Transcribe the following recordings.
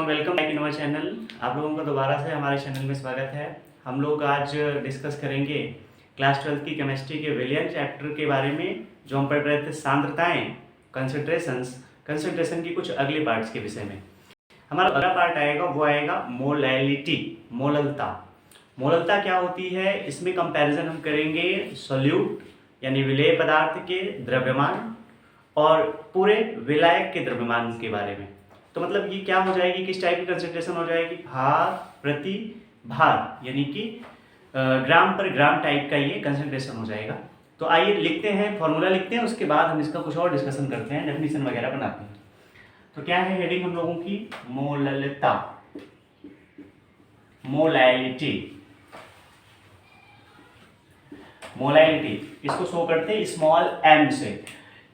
Everyone, welcome back in our channel. आप लोगों का दोबारा से हमारे चैनल में स्वागत है। हम लोग आज डिस्कस करेंगे क्लास 12 की केमिस्ट्री के विलियन चैप्टर के बारे में, जो हम पढ़ रहे थे सांद्रताएं, कंसंट्रेशन की कुछ अगले पार्ट्स के विषय में। हमारा अगला पार्ट आएगा, वो आएगा मोलैलिटी, मोललता। मोललता क्या होती है, इसमें कंपैरिजन हम करेंगे सॉल्यूट यानी विलेय पदार्थ के द्रव्यमान और पूरे विलायक के द्रव्यमान के बारे में। तो मतलब ये क्या हो जाएगी, किस टाइप की कंसंट्रेशन हो जाएगी, भार प्रति भार यानी कि ग्राम पर ग्राम टाइप का ये कंसंट्रेशन हो जाएगा। तो आइए लिखते हैं, फॉर्मूला लिखते हैं, उसके बाद हम इसका कुछ और डिस्कशन करते हैं, डेफिनेशन वगैरह बनाते हैं। तो क्या है हेडिंग हम लोगों की, मोललता, मोलैलिटी। मोलैलिटी इसको शो करते हैं स्मॉल m से,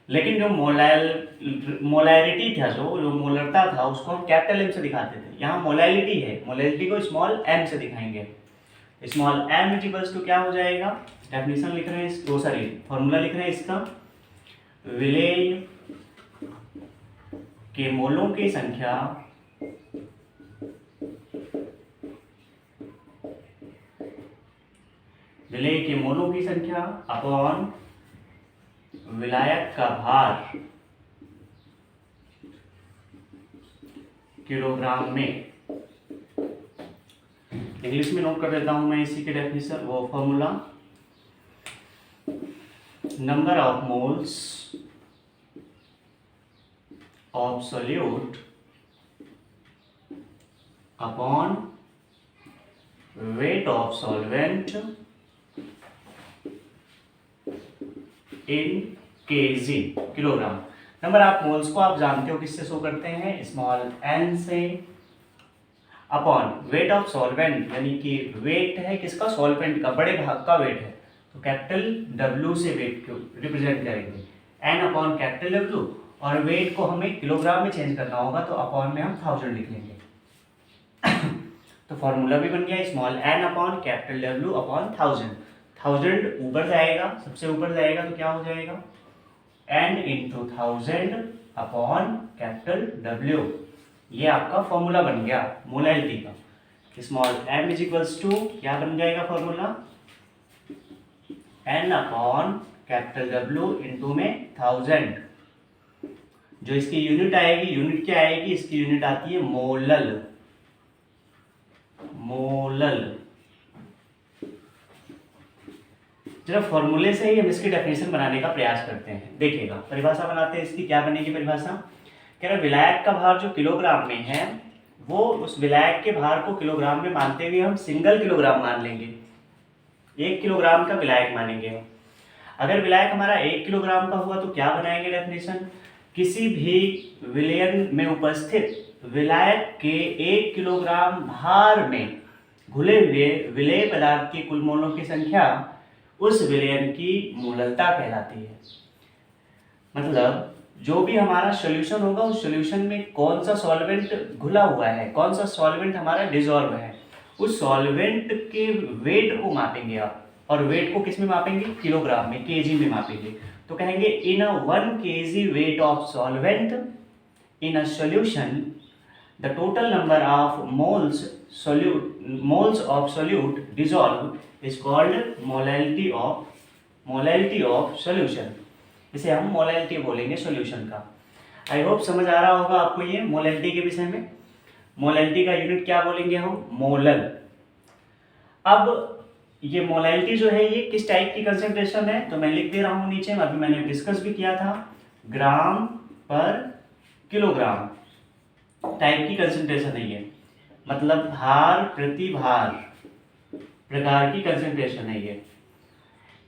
लेकिन जो मोलैलिटी था, जो मोलरता था, उसको हम कैपिटल M से दिखाते थे। यहाँ मोलैलिटी है, मोलैलिटी को स्मॉल m से दिखाएंगे। स्मॉल m इक्वल्स टू क्या हो जाएगा, डेफिनेशन लिख रहे हैं, सॉरी फॉर्मूला लिख रहे हैं इसका, विलेय के मोलों की संख्या विलेय के मोलों की संख्या अपॉन विलायक का भार किलोग्राम में। इंग्लिश में नोट कर देता हूं मैं इसी के डेफिनेशन, वो formula, number of moles of solute upon weight of solvent in KG, kilogram. Number of moles को आप जानते हो किससे शो करते हैं, स्मॉल n से, अपॉन वेट ऑफ सॉल्वेंट यानी कि वेट है किसका, सॉल्वेंट का, बड़े भाग का वेट है, तो कैपिटल W से वेट को रिप्रेजेंट करेंगे, n अपॉन कैपिटल W, और वेट को हमें किलोग्राम में चेंज करना होगा तो अपॉन में हम 1000 लिख लेंगे। तो फॉर्मूला भी बन गया, small n upon capital W upon 1000। 1000 ऊपर जाएगा, सबसे ऊपर जाएगा तो क्या हो जाएगा, n into 1000 upon capital W। ये आपका फॉर्मूला बन गया मोलैलिटी का। Small m is equals to क्या बन जाएगा formula, n upon capital W into में 1000। जो इसकी यूनिट आएगी, यूनिट क्या आएगी, इसकी यूनिट आती है मोलल, मोलल। जरा फॉर्मूले से ही हम इसकी डेफिनेशन बनाने का प्रयास करते हैं। देखिएगा, परिभाषा बनाते हैं इसकी, क्या बनेगी परिभाषा, कह रहे विलायक का भार जो किलोग्राम में है, वो उस विलायक के भार को किलोग्राम में मानते हुए हम सिंगल किलोग्राम मान लेंगे, 1 किलोग्राम का विलायक मानेंगे हम। अगर विलायक हमारा 1 किलोग्राम का हुआ तो क्या बनाएंगे डेफिनेशन, किसी भी विलयन में उपस्थित विलायक के 1 किलोग्राम भार में घुले हुए विलेय पदार्थ की कुल मोलों की संख्या उस विलयन की मोललता कहलाती है। मतलब जो भी हमारा सॉल्यूशन होगा, उस सॉल्यूशन में कौन सा सॉल्वेंट घुला हुआ है, कौन सा सॉल्वेंट हमारा डिसॉल्व है, उस सॉल्वेंट के वेट को मापेंगे आप, और वेट को किस में मापेंगे, किलोग्राम में, केजी में मापेंगे। तो कहेंगे इन अ 1 kg weight of solvent in a solution the total number of moles of solute dissolve is called molality of solution. इसे हम मोलैलिटी बोलेंगे सॉल्यूशन का। आई होप समझ आ रहा होगा आपको ये मोलैलिटी के विषय में। मोलैलिटी का यूनिट क्या बोलेंगे हम, मोलल। अब ये मोलैलिटी जो है ये किस टाइप की कंसंट्रेशन है, तो मैं लिख दे रहा हूँ नीचे, अभी मैंने डिस्कस भी किया था, ग्राम पर किलोग्राम टाइप की कंसंट्रेशन है ये, मतलब भार प्रति भार प्रकार की कंसंट्रेशन है ये।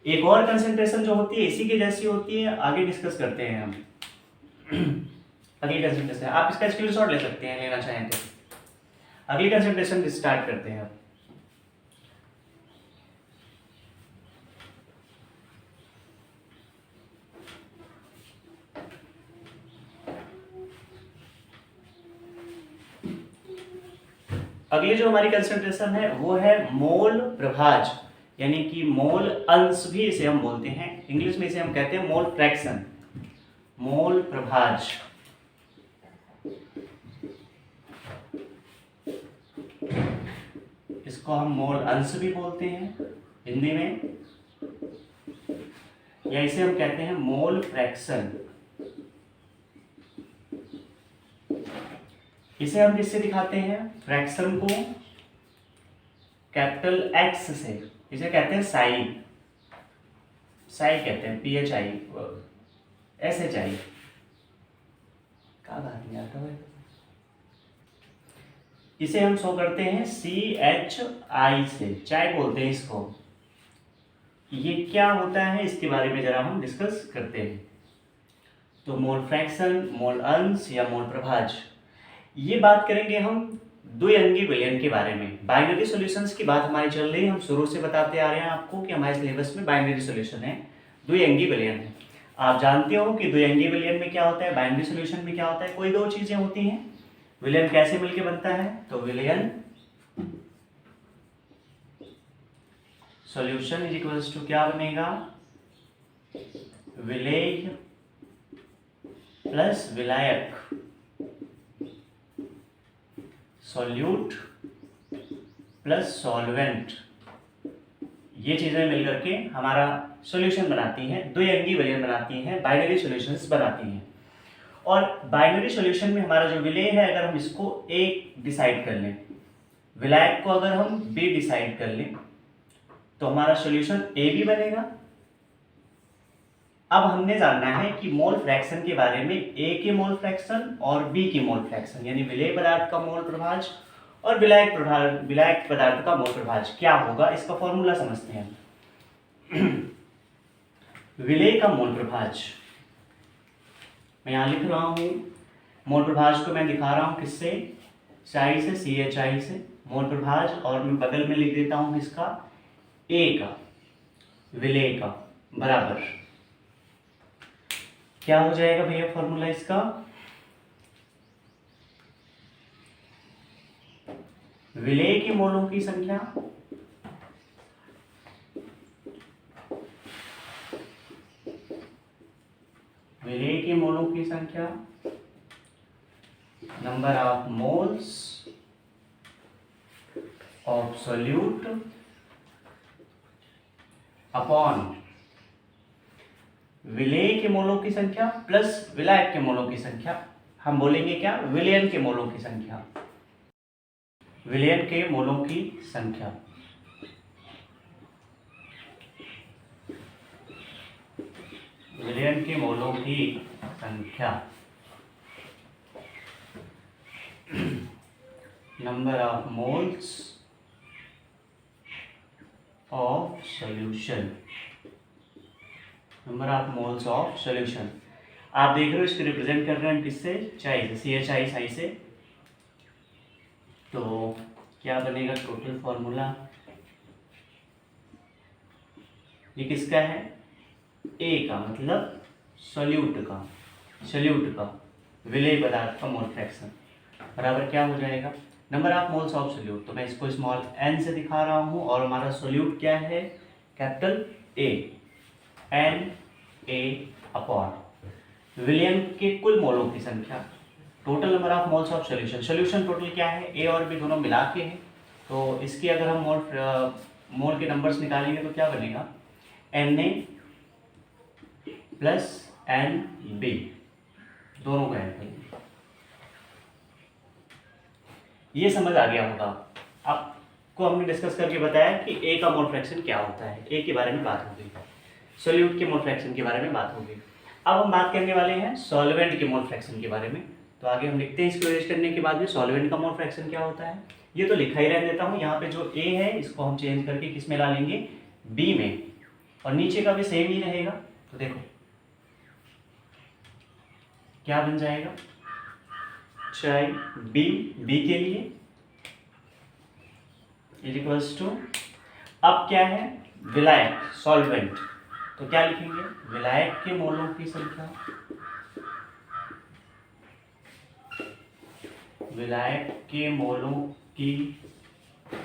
एक और कंसंट्रेशन जो होती है इसी के जैसी होती है, आगे डिस्कस करते हैं हम। अगली कंसंट्रेशन आप इसका स्क्रीनशॉट ले सकते हैं, लेना चाहें तो। अगली कंसंट्रेशन स्टार्ट करते हैं। अगली जो हमारी कंसंट्रेशन है वो है मोल प्रभाज, यानी कि मोल अंश भी इसे हम बोलते हैं, इंग्लिश में इसे हम कहते हैं मोल फ्रैक्शन, मोल प्रभाज। इसको हम मोल अंश भी बोलते हैं हिंदी में, या इसे हम कहते हैं मोल फ्रैक्शन। इसे हम किससे दिखाते हैं? फ्रैक्शन को कैपिटल एक्स से, इसे कहते हैं साई, साई कहते हैं, PHI SHI का बात नहीं आता है। इसे हम शो करते हैं CHI से, चाय बोलते हैं इसको। ये क्या होता है इसके बारे में जरा हम डिस्कस करते हैं। तो मोल फ्रैक्शन, मोल अंश या मोल प्रभाज, ये बात करेंगे हम द्विअंगी विलयन के बारे में। बाइनरी सॉल्यूशंस की बात हमारी चल रही है, हम शुरू से बताते आ रहे हैं आपको कि हमारे सिलेबस में बाइनरी सॉल्यूशन है, द्विअंगी विलयन है। आप जानते हो कि द्विअंगी विलयन में क्या होता है, बाइनरी सॉल्यूशन में क्या होता है। कोई दो चीजें होती हैं, विलयन कैसे मिलके बनता है, तो विलयन सॉल्यूशन इज इक्वल्स टू क्या बनेगा, विलेय प्लस विलायक, सॉल्यूट प्लस सॉल्वेंट, ये चीजें मिलकर के हमारा सॉल्यूशन बनाती हैं, द्विअंगी विलयन बनाती हैं, बाइनरी सॉल्यूशंस बनाती हैं। और बाइनरी सॉल्यूशन में हमारा जो विलेय है, अगर हम इसको A डिसाइड कर लें, विलायक को अगर हम B डिसाइड कर लें, तो हमारा सॉल्यूशन A भी बनेगा। अब हमने जानना है कि मोल फ्रैक्शन के बारे में, A के मोल फ्रैक्शन और B के मोल फ्रैक्शन, यानी विलेय पदार्थ का मोल प्रभाज और विलायक पदार्थ का मोल प्रभाज क्या होगा, इसका फॉर्मूला समझते हैं। विलेय का मोल प्रभाज मैं यहाँ लिख रहा हूँ, मोल प्रभाज को मैं दिखा रहा हूँ किससे, चाई से, CHI से मोल प्रभाज, और मैं बगल में लिख देता हूँ किसका, A का, विलेय का, बराबर क्या हो जाएगा भैया फॉर्मूला इसका, विलेय के मोलों की संख्या विलेय के मोलों की संख्या, number of moles of solute upon विलेय के मोलों की संख्या प्लस विलायक के मोलों की संख्या, हम बोलेंगे क्या, विलयन के मोलों की संख्या, विलयन के मोलों की संख्या। विलयन के मोलों की संख्या, number of moles of solution, number of moles of solution. आप देख रहे हो इसको रिप्रेजेंट कर रहे हैं किससे, चाई से, CHI साई से। तो क्या बनेगा टोटल फॉर्मूला, ये किसका है, A का, मतलब सॉल्यूट का विलेय पदार्थ का मोल फ्रैक्शन, बराबर क्या हो जाएगा, number of moles of solute. तो मैं इसको स्मॉल n से दिखा रहा हूँ, और हमारा सॉल्यूट क्या है, कैपिटल A, NA अपॉन विलयन के कुल मोलों की संख्या, total number of moles of solution. Solution total क्या है, A और B दोनों मिला के है, तो इसकी अगर हम मोल के नंबर्स निकालेंगे तो क्या बनेगा, Na प्लस NB, दोनों का ऐड करेंगे। ये समझ आ गया होगा आपको, हमने डिस्कस करके बताया कि A का मोल फ्रैक्शन क्या होता है, A के बारे में बात हो गई, सॉल्यूट के मोल फ्रैक्शन के बारे में बात हो गई। अब हम बात करने वाले हैं सॉल्वेंट के मोल फ्रैक्शन के बारे में। तो आगे हम लिखते हैं, इसको अरेंज करने के बाद में सॉल्वेंट का मोल फ्रैक्शन क्या होता है, ये तो लिखा ही रहने देता हूँ। यहाँ पे जो A है इसको हम चेंज करके किस में ला लेंगे, B में, और नीचे का भी सेम ही रहेगा। तो देखो क्या बन जाएगा, चाहे B के लिए इज इक्वल्स टू, अब क्या है, विलायक सॉल्वेंट, तो क्या लिखेंगे, विलायक के मोलों की संख्या, विलायक के मोलों की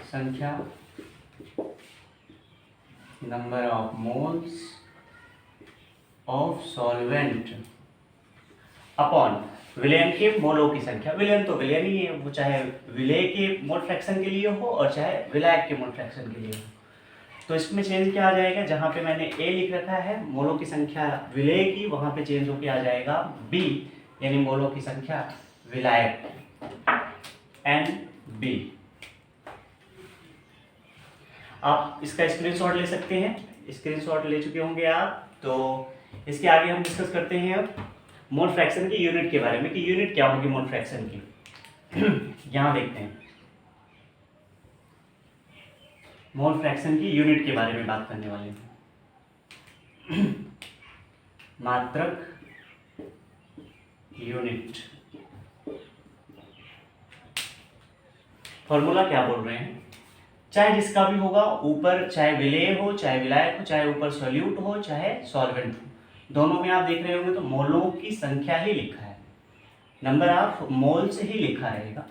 संख्या, number of moles of solvent upon विलयन के मोलों की संख्या, विलयन तो विलयन ही है, वो चाहे विलय के मोल फ्रैक्शन के लिए हो और चाहे विलायक के मोल फ्रैक्शन के लिए हो। तो इसमें चेंज क्या आ जाएगा, जहाँ पे मैंने ए लिख रखा है मोलों की संख्या विलय की, वहाँ पे चेंज होके आ जाएगा बी, यानी मोलों की संख्या विलायक एन बी। आप इसका स्क्रीनशॉट ले सकते हैं, स्क्रीनशॉट ले चुके होंगे आप। तो इसके आगे हम डिस्कस करते हैं अब मोल फ्रैक्शन की यूनिट के बारे में कि यूनिट क्या होगी मोल फ्रैक्शन की। यहाँ देखते हैं, मोल फ्रैक्शन की यूनिट के बारे में बात करने वाले हैं। मात्रक यूनिट, फॉर्मूला क्या बोल रहे हैं, चाहे जिसका भी होगा ऊपर, चाहे विलेय हो चाहे विलायक हो, चाहे ऊपर सॉल्यूट हो चाहे सॉल्वेंट हो, दोनों में आप देख रहे होंगे तो मोलों की संख्या ही लिखा है, नंबर ऑफ मोल्स ही लिखा रहेगा।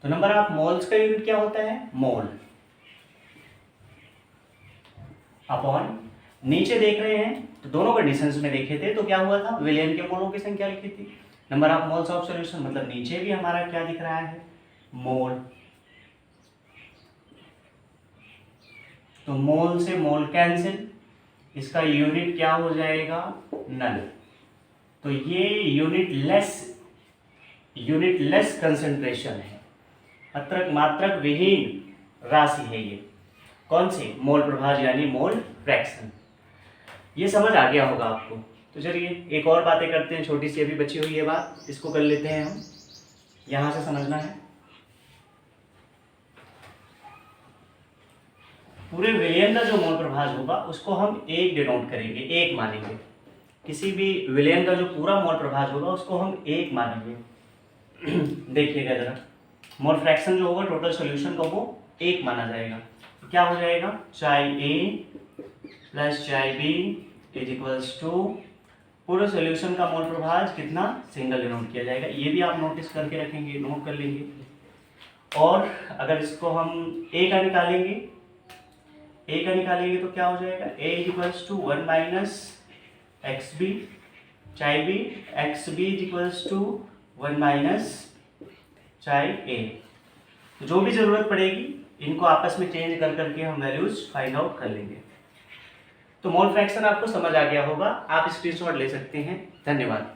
तो नंबर ऑफ मोल्स का यूनिट क्या होता है, मोल अपॉन, नीचे देख रहे हैं तो दोनों कंडीशंस में देखे थे तो क्या हुआ था, विलयन के मोलों की संख्या लिखी थी, number of moles of solution, मतलब नीचे भी हमारा क्या दिख रहा है, मोल। तो मोल से मोल कैंसिल, इसका यूनिट क्या हो जाएगा, नल। तो ये यूनिट लेस कंसंट्रेशन है, मात्रक विहीन राशि है ये, कौन सी, मोल प्रभाज यानी मोल फ्रैक्शन। ये समझ आ गया होगा आपको। तो चलिए एक और बातें करते हैं, छोटी सी अभी बची हुई है बात, इसको कर लेते हैं हम, यहां से समझना है। पूरे विलयन का जो मोल प्रभाज होगा उसको हम एक डिनोट करेंगे, एक मानेंगे, किसी भी विलयन का जो पूरा मोल प्रभाज होगा उसको हम एक मानेंगे। देखिएगा जरा, मोल फ्रैक्शन जो होगा टोटल सॉल्यूशन का वो एक माना जाएगा। तो क्या हो जाएगा, चाई ए प्लस चाई बी इज इक्वल्स टू, पूरे सॉल्यूशन का मोल प्रभाज कितना, सिंगल डिनोट किया जाएगा, ये भी आप नोटिस करके रखेंगे, नोट कर लेंगे। और अगर इसको हम ए का निकालेंगे तो क्या हो जाएगा, a is equals to 1 minus X B, chi B X B is equals to 1 minus chi A. जो भी जरूरत पड़ेगी इनको आपस में चेंज कर करके हम वैल्यूज फाइंड आउट कर लेंगे। तो मोल फ्रैक्शन आपको समझ आ गया होगा, आप स्क्रीनशॉट ले सकते हैं। धन्यवाद।